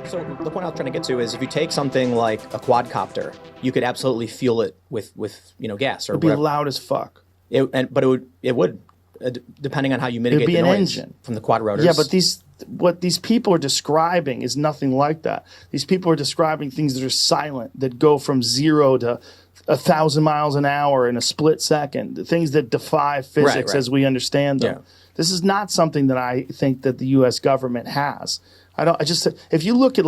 So the point I was trying to get to is if you take something like a quadcopter, you could absolutely fuel it with gas or It'd be whatever. loud as fuck. But it would depending on how you mitigate It'd be the an noise engine from the quad rotors. Yeah, but what these people are describing is nothing like that. These people are describing things that are silent, that go from 0 to 1,000 miles an hour in a split second, things that defy physics Right. as we understand them. Yeah. This is not something that I think that the U.S. government has. If you look at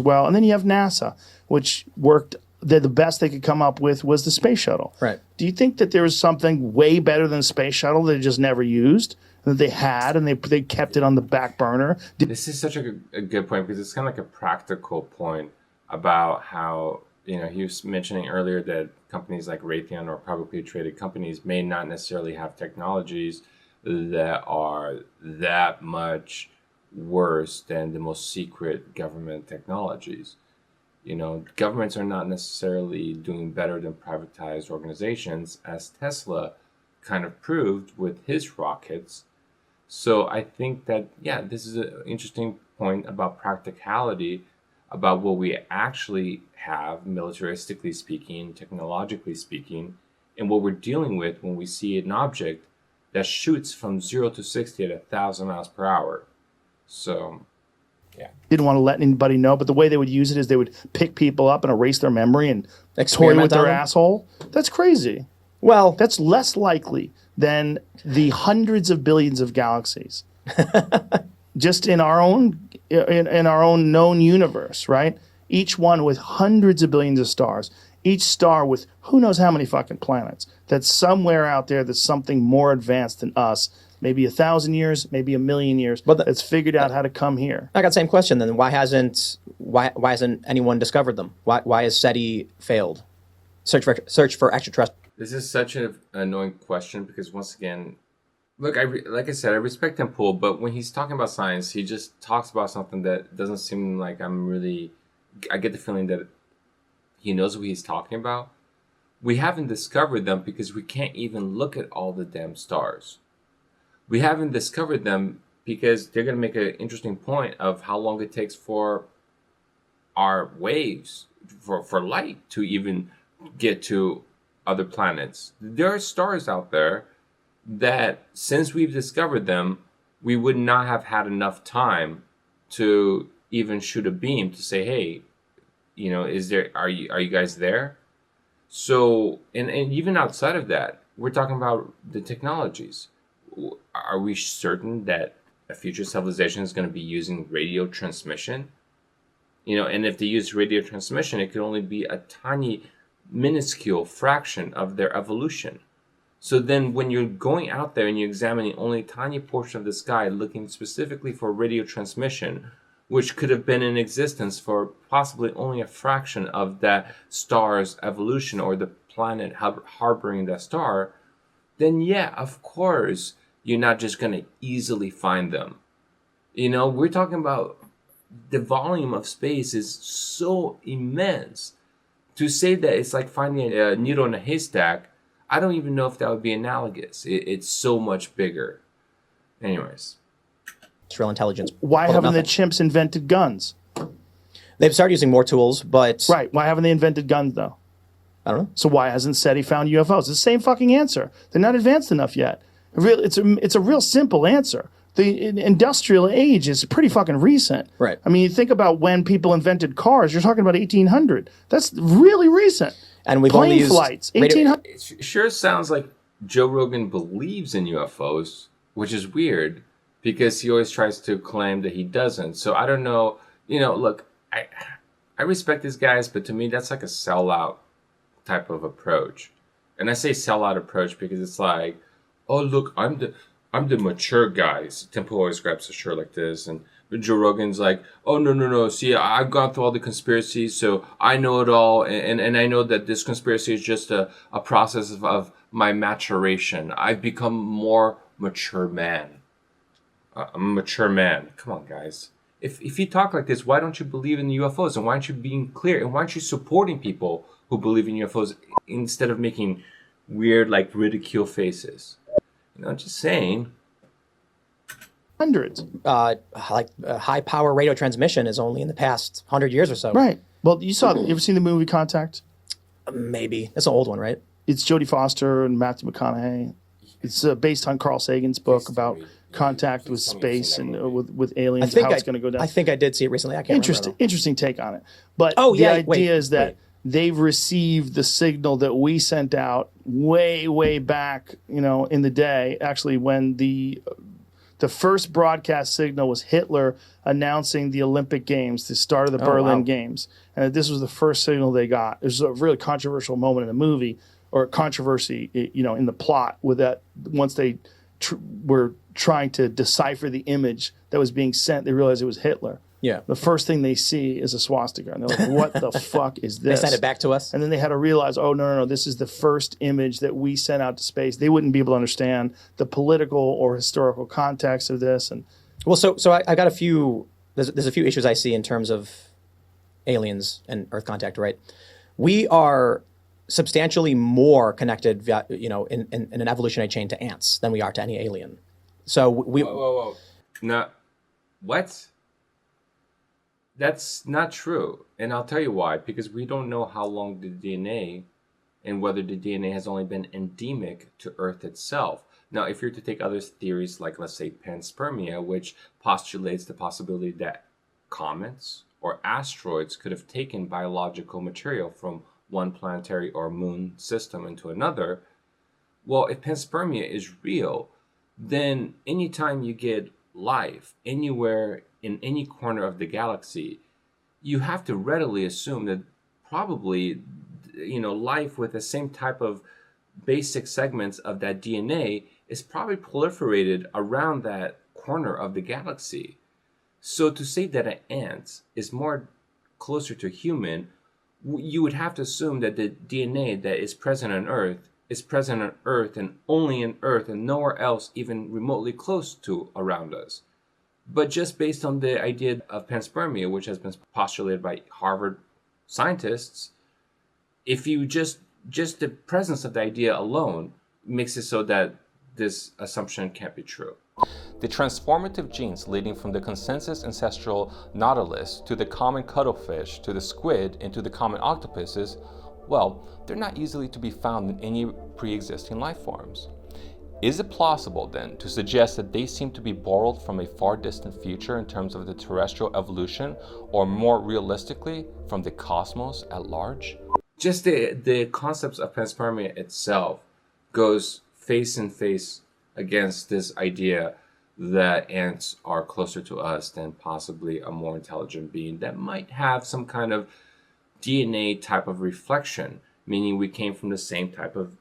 well, and then you have NASA, which worked. The best they could come up with was the space shuttle. Right. Do you think that there was something way better than the space shuttle that they just never used, that they had, and they kept it on the back burner? This is such a good point, because it's kind of like a practical point about how, he was mentioning earlier that companies like Raytheon or publicly traded companies may not necessarily have technologies that are that much worse than the most secret government technologies. Governments are not necessarily doing better than privatized organizations, as Tesla kind of proved with his rockets. So I think that, this is an interesting point about practicality, about what we actually have, militaristically speaking, technologically speaking, and what we're dealing with when we see an object that shoots from 0 to 60 at 1,000 miles per hour. So... yeah. Didn't want to let anybody know, but the way they would use it is they would pick people up and erase their memory and toy with their asshole. That's crazy. Well, that's less likely than the hundreds of billions of galaxies. Just in our own known universe, right? Each one with hundreds of billions of stars. Each star with who knows how many fucking planets. That's somewhere out there that's something more advanced than us. Maybe 1,000 years, maybe 1,000,000 years. But it's figured out how to come here. I got the same question then. Why hasn't anyone discovered them? Why has SETI failed? Search for extraterrestrials. This is such an annoying question, because once again, look, like I said, I respect Tim Pool, but when he's talking about science, he just talks about something that doesn't seem like I get the feeling that he knows what he's talking about. We haven't discovered them because we can't even look at all the damn stars. We haven't discovered them because they're going to make an interesting point of how long it takes for our waves, for light to even get to other planets. There are stars out there that, since we've discovered them, we would not have had enough time to even shoot a beam to say, hey, are you guys there? So, and even outside of that, we're talking about the technologies. Are we certain that a future civilization is going to be using radio transmission? And if they use radio transmission, it could only be a tiny, minuscule fraction of their evolution. So then when you're going out there and you're examining only a tiny portion of the sky, looking specifically for radio transmission, which could have been in existence for possibly only a fraction of that star's evolution or the planet harboring that star, then of course, you're not just going to easily find them. We're talking about the volume of space is so immense. To say that it's like finding a needle in a haystack, I don't even know if that would be analogous. It's so much bigger. Anyways. Industrial intelligence. Why haven't the chimps invented guns? They've started using more tools, but... Right. Why haven't they invented guns, though? I don't know. So why hasn't SETI found UFOs? It's the same fucking answer. They're not advanced enough yet. It's a real simple answer. The industrial age is pretty fucking recent. Right. I mean, you think about when people invented cars, you're talking about 1800. That's really recent. And we've only used flights, 1800. It sure sounds like Joe Rogan believes in UFOs, which is weird, because he always tries to claim that he doesn't. So I don't know. Look, I respect these guys, but to me, that's like a sellout type of approach. And I say sellout approach because it's like, oh, look, I'm the mature guy. Temple always grabs a shirt like this, and Joe Rogan's like, oh, no. See, I've gone through all the conspiracies, so I know it all, and I know that this conspiracy is just a process of my maturation. I've become more mature man. I'm a mature man. Come on, guys. If you talk like this, why don't you believe in the UFOs? And why aren't you being clear? And why aren't you supporting people who believe in UFOs instead of making weird, ridicule faces? Just saying. Hundreds. High power radio transmission is only in the past 100 years or so. Right. Well, you ever seen the movie Contact? Maybe. That's an old one, right? It's Jodie Foster and Matthew McConaughey. It's based on Carl Sagan's book about contact with space and with aliens, how it's going to go down. I think I did see it recently. I can't remember. Interesting take on it. But the idea is that they've received the signal that we sent out way back, in the day, actually when the first broadcast signal was Hitler announcing the Olympic Games, the start of the Berlin Games. And this was the first signal they got. It was a really controversial moment in the movie, or controversy, in the plot, with that once they were trying to decipher the image that was being sent, they realized it was Hitler. Yeah. The first thing they see is a swastika. And they're like, what the fuck is this? They sent it back to us? And then they had to realize, oh, no, this is the first image that we sent out to space. They wouldn't be able to understand the political or historical context of this. And well, so I got there's a few issues I see in terms of aliens and Earth contact, right? We are substantially more connected, in an evolutionary chain to ants than we are to any alien. So Whoa. No, what? That's not true. And I'll tell you why. Because we don't know how long the DNA and whether the DNA has only been endemic to Earth itself. Now, if you're to take other theories like, let's say, panspermia, which postulates the possibility that comets or asteroids could have taken biological material from one planetary or moon system into another, well, if panspermia is real, then anytime you get life anywhere in any corner of the galaxy, you have to readily assume that probably, life with the same type of basic segments of that DNA is probably proliferated around that corner of the galaxy. So to say that an ant is more closer to human, you would have to assume that the DNA that is present on Earth is present on Earth and only on Earth and nowhere else even remotely close to around us. But just based on the idea of panspermia, which has been postulated by Harvard scientists, if you just the presence of the idea alone makes it so that this assumption can't be true. The transformative genes leading from the consensus ancestral nautilus to the common cuttlefish to the squid and to the common octopuses, well, they're not easily to be found in any pre-existing life forms. Is it plausible then to suggest that they seem to be borrowed from a far distant future in terms of the terrestrial evolution, or more realistically, from the cosmos at large? Just the concepts of panspermia itself goes face in face against this idea that ants are closer to us than possibly a more intelligent being that might have some kind of DNA type of reflection, meaning we came from the same type of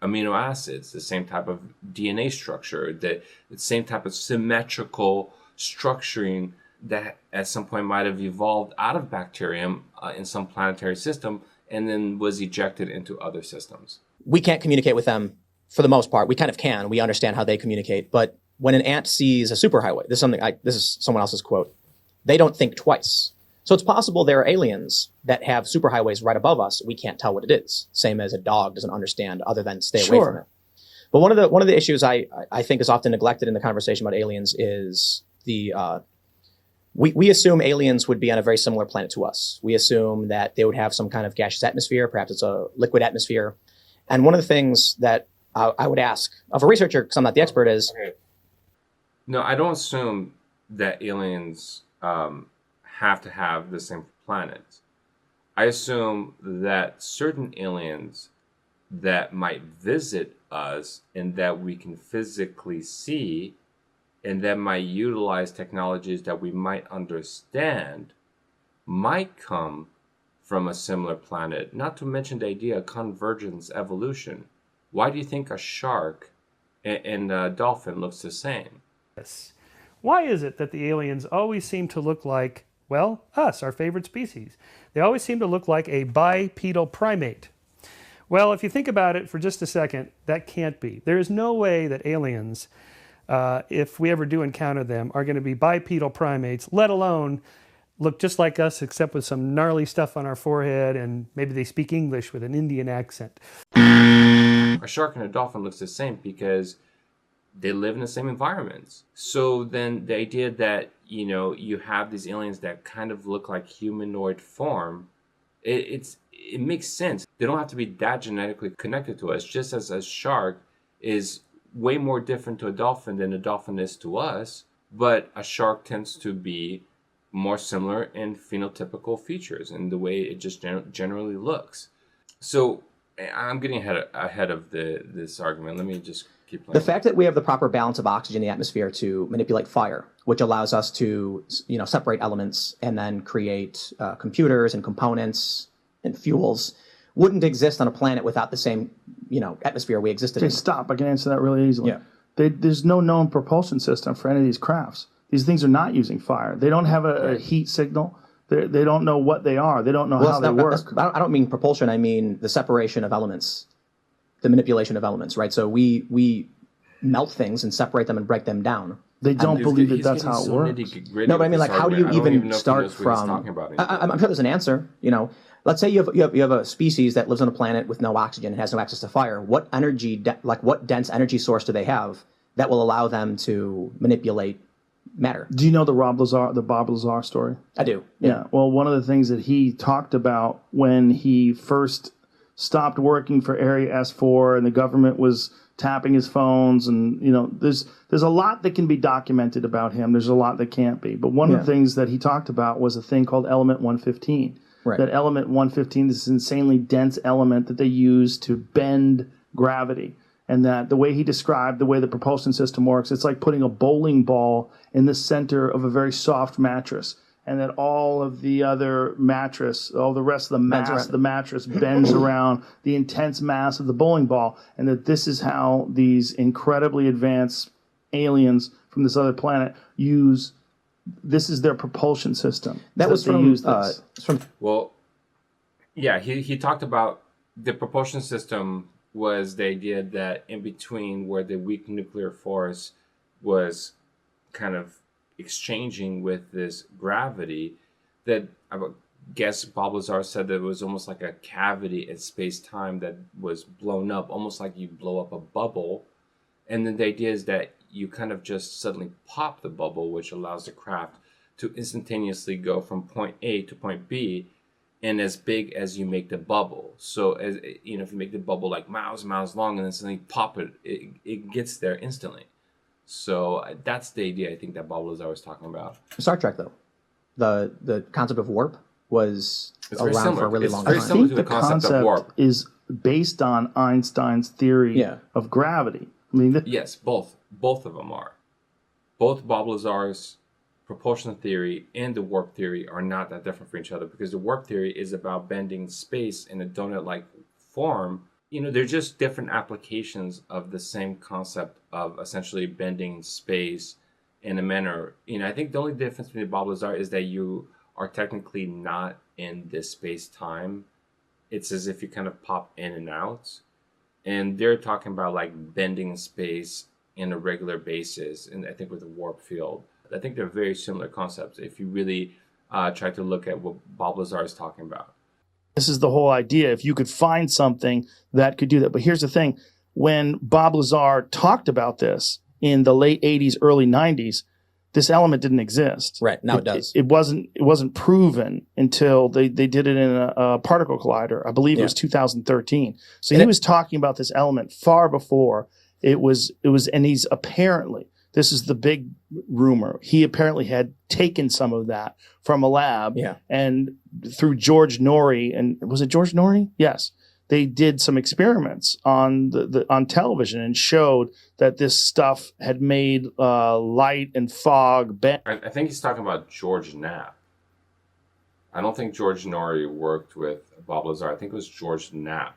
amino acids, the same type of DNA structure, the same type of symmetrical structuring that at some point might have evolved out of bacterium in some planetary system and then was ejected into other systems. We can't communicate with them for the most part. We kind of can. We understand how they communicate. But when an ant sees a superhighway, this is someone else's quote, they don't think twice. So it's possible there are aliens that have superhighways right above us. We can't tell what it is. Same as a dog doesn't understand other than stay away from it. But one of the issues I think is often neglected in the conversation about aliens is we assume aliens would be on a very similar planet to us. We assume that they would have some kind of gaseous atmosphere. Perhaps it's a liquid atmosphere. And one of the things that I would ask of a researcher, because I'm not the expert, is... Okay. No, I don't assume that aliens have to have the same planet. I assume that certain aliens that might visit us and that we can physically see and that might utilize technologies that we might understand might come from a similar planet, not to mention the idea of convergence evolution. Why do you think a shark and a dolphin looks the same? Yes. Why is it that the aliens always seem to look like, well, us, our favorite species? They always seem to look like a bipedal primate. Well, if you think about it for just a second, that can't be. There is no way that aliens, if we ever do encounter them, are going to be bipedal primates, let alone look just like us, except with some gnarly stuff on our forehead, and maybe they speak English with an Indian accent. A shark and a dolphin looks the same because they live in the same environments. So then the idea that, you have these aliens that kind of look like humanoid form, it makes sense. They don't have to be that genetically connected to us, just as a shark is way more different to a dolphin than a dolphin is to us, but a shark tends to be more similar in phenotypical features and the way it just generally looks. So I'm getting ahead of this argument. Let me just keep playing. The fact that we have the proper balance of oxygen in the atmosphere to manipulate fire, which allows us to, separate elements and then create computers and components and fuels, wouldn't exist on a planet without the same, atmosphere we existed in. Stop. I can answer that really easily. Yeah. There's no known propulsion system for any of these crafts. These things are not using fire. They don't have a heat signal. They don't know what they are. They don't know how they work. I don't mean propulsion. I mean the separation of elements, the manipulation of elements, right? So we melt things and separate them and break them down. They don't believe that that's how it works. No, but I mean, like, how do you even start from? I'm sure there's an answer. Let's say you have a species that lives on a planet with no oxygen and has no access to fire. What energy, what dense energy source do they have that will allow them to manipulate matter? Do you know the Bob Lazar story? I do. Yeah. Well, one of the things that he talked about when he first stopped working for Area S4 and the government was tapping his phones, and there's a lot that can be documented about him. There's a lot that can't be. But one of the things that he talked about was a thing called element 115. Right. That element 115 is this insanely dense element that they use to bend gravity. And that the way he described the way the propulsion system works, it's like putting a bowling ball in the center of a very soft mattress. And that all of the other mattress, all the rest of the mass of the mattress bends around the intense mass of the bowling ball. And that this is how these incredibly advanced aliens from this other planet this is their propulsion system. That was from, Well, yeah, he talked about the propulsion system was the idea that in between where the weak nuclear force was kind of exchanging with this gravity, that I guess Bob Lazar said that it was almost like a cavity in space-time that was blown up, almost like you blow up a bubble. And then the idea is that you kind of just suddenly pop the bubble, which allows the craft to instantaneously go from point A to point B, and as big as you make the bubble. So as if you make the bubble like miles long and then suddenly pop it gets there instantly. So that's the idea I think that Bob Lazar was talking about. Star Trek, though, the concept of warp was around for a really long time. It's very similar to the concept of warp. Is based on Einstein's theory of gravity. I mean, yes, both of them are. Both Bob Lazar's propulsion theory and the warp theory are not that different from each other, because the warp theory is about bending space in a donut-like form. They're just different applications of the same concept of essentially bending space in a manner. I think the only difference between Bob Lazar is that you are technically not in this space-time. It's as if you kind of pop in and out. And they're talking about like bending space in a regular basis, and I think with the warp field. I think they're very similar concepts if you really try to look at what Bob Lazar is talking about. This is the whole idea. If you could find something that could do that. But here's the thing. When Bob Lazar talked about this in the late 80s, early 90s, this element didn't exist. Right. Now it does. It wasn't proven until they did it in a particle collider. I believe it was 2013. So he was talking about this element far before it was, and he's apparently, this is the big rumor, he apparently had taken some of that from a lab and through George Norrie, and was it George Norrie? Yes. They did some experiments on on television and showed that this stuff had made light and fog bend. I think he's talking about George Knapp. I don't think George Norrie worked with Bob Lazar. I think it was George Knapp.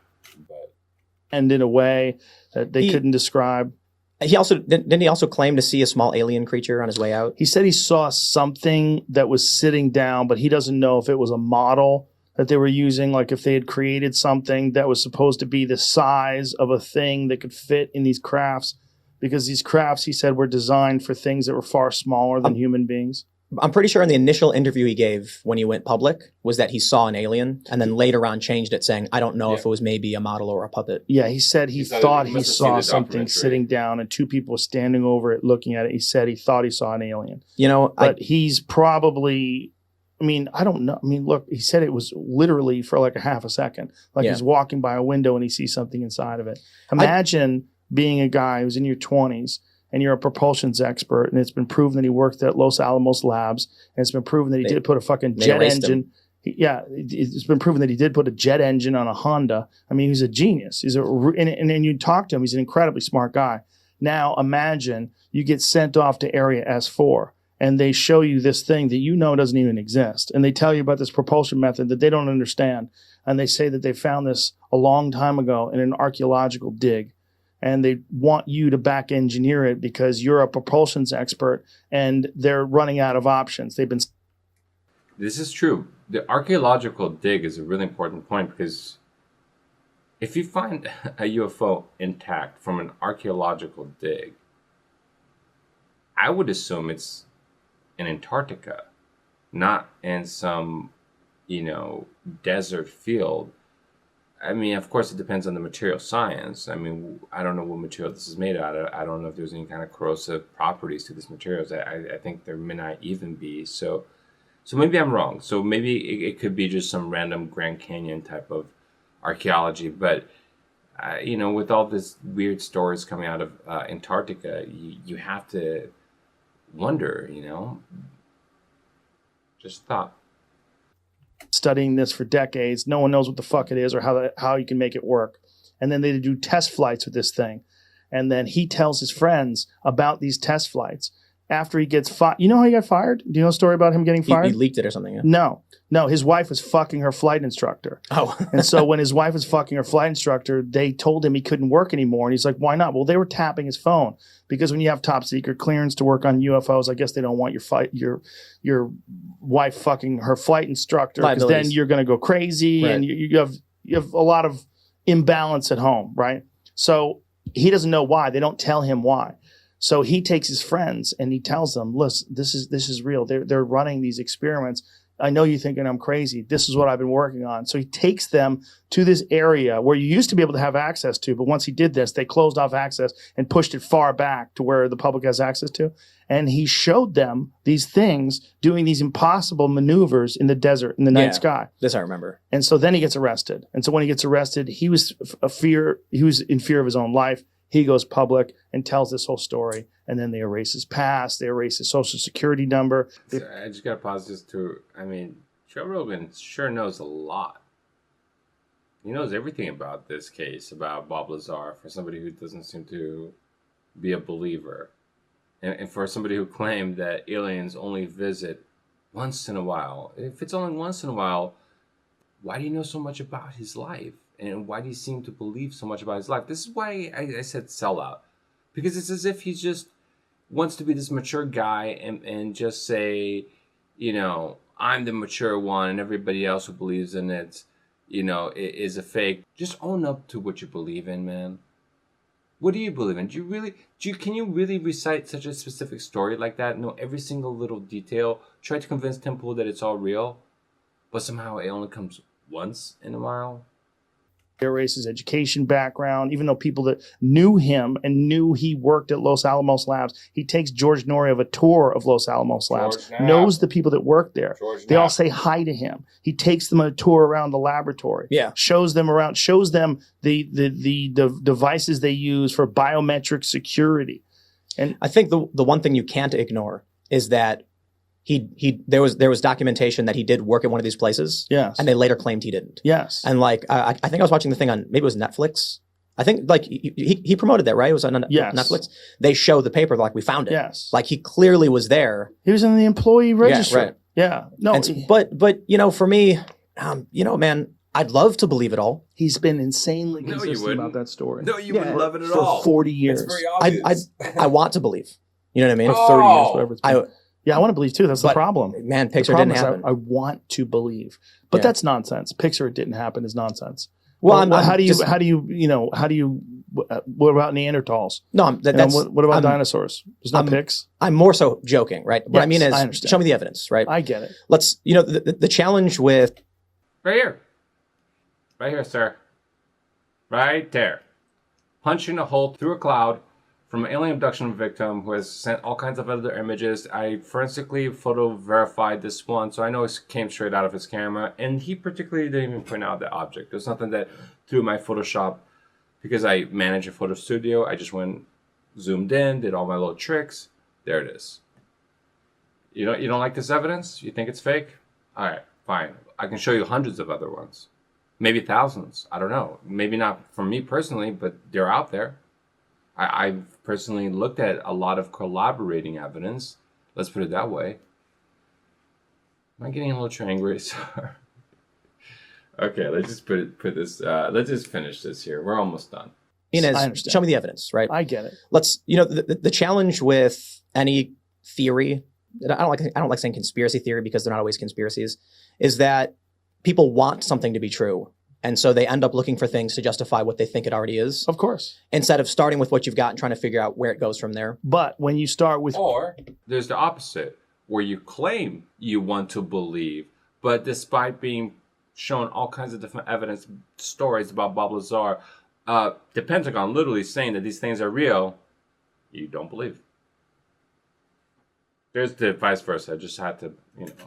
And in a way that they couldn't describe. He also didn't he also claim to see a small alien creature on his way out? He said he saw something that was sitting down, but he doesn't know if it was a model that they were using, like if they had created something that was supposed to be the size of a thing that could fit in these crafts, because these crafts, he said, were designed for things that were far smaller than human beings. I'm pretty sure in the initial interview he gave when he went public was that he saw an alien, and then later on changed it saying, I don't know if it was maybe a model or a puppet. Yeah, he said he thought he saw something sitting down and two people standing over it looking at it. He said he thought he saw an alien. You know, but he's probably, I mean, I don't know. I mean, look, he said it was literally for like a half a second. Like he's walking by a window and he sees something inside of it. Imagine being a guy who's in your 20s and you're a propulsions expert, and it's been proven that he worked at Los Alamos Labs, and it's been proven that he did put a fucking jet engine. It's been proven that he did put a jet engine on a Honda. I mean, he's a genius. He's and you talk to him, he's an incredibly smart guy. Now imagine you get sent off to Area S4, and they show you this thing that you know doesn't even exist, and they tell you about this propulsion method that they don't understand, and they say that they found this a long time ago in an archaeological dig. And they want you to back engineer it because you're a propulsions expert and they're running out of options. This is true. The archaeological dig is a really important point because if you find a UFO intact from an archaeological dig, I would assume it's in Antarctica, not in some, desert field. I mean, of course, it depends on the material science. I mean, I don't know what material this is made out of. I don't know if there's any kind of corrosive properties to these materials. I think there may not even be. So maybe I'm wrong. So maybe it could be just some random Grand Canyon type of archaeology. But, with all this weird stories coming out of Antarctica, you have to wonder, Just thought. Studying this for decades. No one knows what the fuck it is or how you can make it work. And then they do test flights with this thing. And then he tells his friends about these test flights. After he gets fired. You know how he got fired? Do you know a story about him getting fired? He leaked it or something, yeah. No, his wife was fucking her flight instructor. Oh. And so when his wife was fucking her flight instructor, they told him he couldn't work anymore. And he's like, why not? Well, they were tapping his phone. Because when you have top secret clearance to work on UFOs, I guess they don't want your wife fucking her flight instructor, because then you're going to go crazy, right? And you have a lot of imbalance at home, right? So he doesn't know why. They don't tell him why. So he takes his friends and he tells them, listen, this is real. They're running these experiments. I know you're thinking I'm crazy. This is what I've been working on. So he takes them to this area where you used to be able to have access to, but once he did this, they closed off access and pushed it far back to where the public has access to. And he showed them these things doing these impossible maneuvers in the desert, in the night sky. This I remember. And so then he gets arrested. And so when he gets arrested, he was in fear of his own life. He goes public and tells this whole story, and then they erase his past. They erase his social security number. I just got to pause this too. I mean, Joe Rogan sure knows a lot. He knows everything about this case, about Bob Lazar, for somebody who doesn't seem to be a believer. And for somebody who claimed that aliens only visit once in a while. If it's only once in a while, why do you know so much about his life? And why do you seem to believe so much about his life? This is why I said sellout. Because it's as if he just wants to be this mature guy and just say, I'm the mature one and everybody else who believes in it, is a fake. Just own up to what you believe in, man. What do you believe in? Can you really recite such a specific story like that? Know every single little detail? Try to convince Temple that it's all real? But somehow it only comes once in a while? Erase his education background, even though people that knew him and knew he worked at Los Alamos Labs. He takes George Norrie of a tour of Los Alamos Labs, knows the people that work there. They all say hi to him. He takes them on a tour around the laboratory. Yeah. Shows them the devices they use for biometric security. And I think the one thing you can't ignore is that there was documentation that he did work at one of these places. Yes. And they later claimed he didn't. Yes. And I think I was watching the thing on, maybe it was Netflix. I think he promoted that, right? It was on Netflix. They show the paper, we found it. Yes. He clearly was there. He was in the employee registry. Yeah, right. Yeah. No. But for me, man, I'd love to believe it all. He's been insanely consistent about that story. No, you wouldn't love it at all. For 40 years. It's very obvious. I want to believe. You know what I mean? For 30 years, whatever it's been. Yeah, I want to believe too. That's the problem. Man, Pixar didn't happen. I want to believe, but that's nonsense. Pixar, it didn't happen is nonsense. Well, how do you What about Neanderthals? No, what about dinosaurs? There's no pics. I'm more so joking, right? What I mean is, show me the evidence, right? I get it. Let's, the challenge with... Right here. Right here, sir. Right there. Punching a hole through a cloud from an alien abduction victim who has sent all kinds of other images. I forensically photo verified this one, so I know it came straight out of his camera. And he particularly didn't even point out the object. It was something that through my Photoshop, because I manage a photo studio, I just went, zoomed in, did all my little tricks. There it is. You don't like this evidence? You think it's fake? All right, fine. I can show you hundreds of other ones. Maybe thousands. I don't know. Maybe not from me personally, but they're out there. I've personally looked at a lot of collaborating evidence. Let's put it that way. Am I getting a little too angry? Sorry. Okay, let's just let's just finish this here. We're almost done. Inez, show me the evidence, right? I get it. Let's, the challenge with any theory, I don't like saying conspiracy theory because they're not always conspiracies, is that people want something to be true. And so they end up looking for things to justify what they think it already is. Of course. Instead of starting with what you've got and trying to figure out where it goes from there. But when you start with... Or there's the opposite, where you claim you want to believe, but despite being shown all kinds of different evidence, stories about Bob Lazar, the Pentagon literally saying that these things are real, you don't believe. There's the vice versa. I just had to,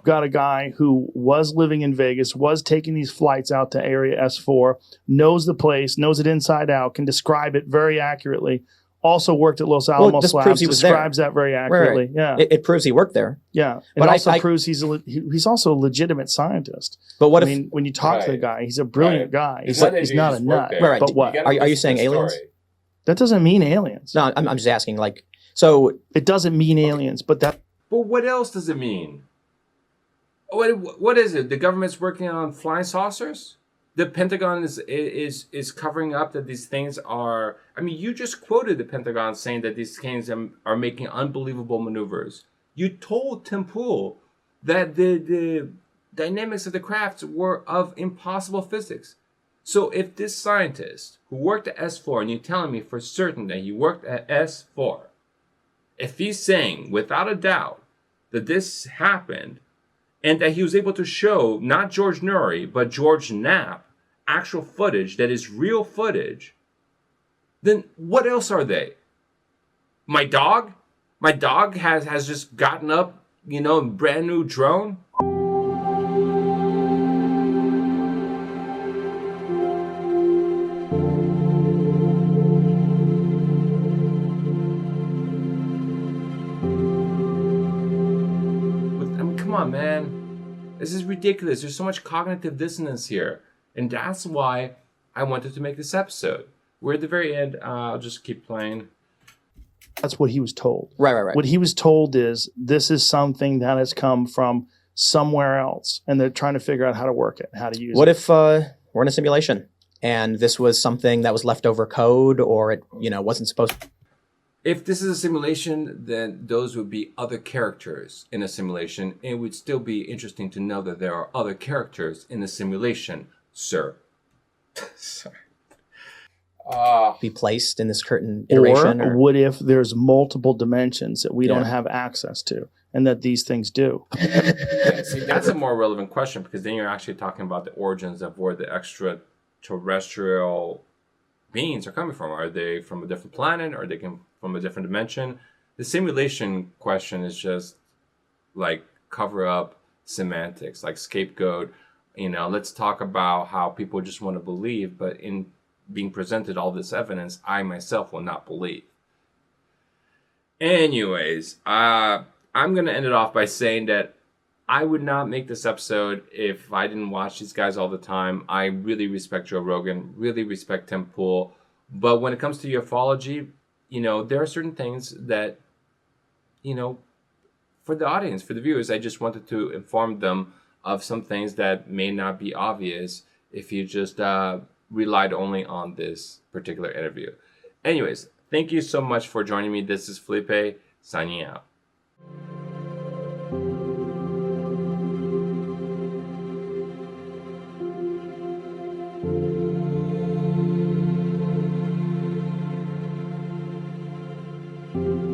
Got a guy who was living in Vegas, was taking these flights out to Area S4, knows the place, knows it inside out, can describe it very accurately. Also worked at Los Alamos Labs, describes that very accurately. Right. Yeah, it proves he worked there. Yeah, it also proves he's also a legitimate scientist. But what when you talk to the guy, he's a brilliant guy. He's not a nut. Right. But what? Are you saying aliens? That doesn't mean aliens. No, I'm just asking. So it doesn't mean aliens, but that. But what else does it mean? What is it? The government's working on flying saucers? The Pentagon is covering up that these things are... I mean, you just quoted the Pentagon saying that these things are making unbelievable maneuvers. You told Tim Pool that the dynamics of the crafts were of impossible physics. So if this scientist who worked at S4, and you're telling me for certain that he worked at S4, if he's saying without a doubt that this happened and that he was able to show not George Nuri, but George Knapp, actual footage that is real footage, then what else are they? My dog? My dog has just gotten up, a brand new drone? Come on, man. This is ridiculous. There's so much cognitive dissonance here. And that's why I wanted to make this episode. We're at the very end. I'll just keep playing. That's what he was told. Right. What he was told is this is something that has come from somewhere else. And they're trying to figure out how to work it, how to use it. What if we're in a simulation and this was something that was leftover code or it, wasn't supposed to... If this is a simulation, then those would be other characters in a simulation. It would still be interesting to know that there are other characters in the simulation, sir. Sorry. Be placed in this curtain iteration? Or what if there's multiple dimensions that we don't have access to and that these things do? See, that's a more relevant question because then you're actually talking about the origins of where the extraterrestrial beings are coming from. Are they from a different planet? Are they from a different dimension? The simulation question is just like cover up semantics, like scapegoat. Let's talk about how people just want to believe, but in being presented all this evidence, I myself will not believe. Anyways, I'm going to end it off by saying that I would not make this episode if I didn't watch these guys all the time. I really respect Joe Rogan, really respect Tim Pool. But when it comes to ufology, there are certain things that, for the audience, for the viewers, I just wanted to inform them of some things that may not be obvious if you just relied only on this particular interview. Anyways, thank you so much for joining me. This is Felipe, signing out. you.